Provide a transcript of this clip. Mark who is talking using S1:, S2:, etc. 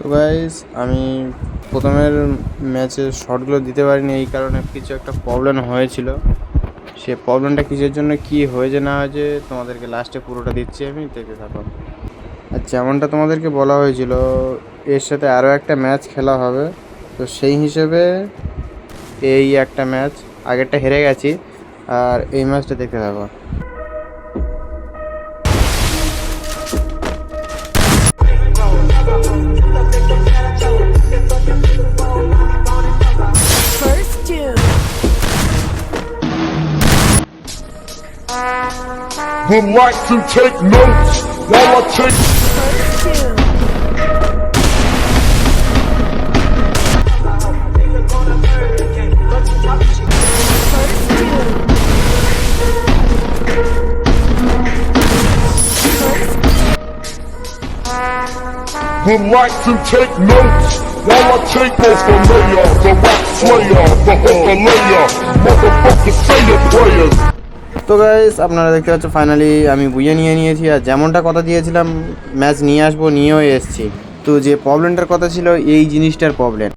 S1: তো গাইস আমি প্রথমের ম্যাচে শটগুলো দিতে পারিনি, এই কারণে কিছু একটা প্রবলেম হয়েছিল। সে প্রবলেমটা কিসের জন্য কি হয়েছে না হয়েছে তোমাদেরকে লাস্টে পুরোটা দিচ্ছি, আমি দেখতে থাকো। আর যেমনটা তোমাদেরকে বলা হয়েছিল, এর সাথে আরও একটা ম্যাচ খেলা হবে, তো সেই হিসেবে এই একটা ম্যাচ, আগেরটা হেরে গেছি, আর এই ম্যাচটা দেখতে থাকো।
S2: First two.
S3: Would like to take notes while I take.
S2: First two. First two. First
S3: Would like to take notes while I take off the layer, the rap slayer, the hooker layer, motherfucker say your prayers.
S1: তো guys আপনারা দেখতে পাচ্ছ finally আমি বুঝে নিয়েছি, আর যেমনটা কথা দিয়েছিলাম ম্যাচ নিয়ে আসবো, নিয়েও এসেছি। তো যে প্রবলেমটার কথা ছিল এই জিনিসটার প্রবলেম,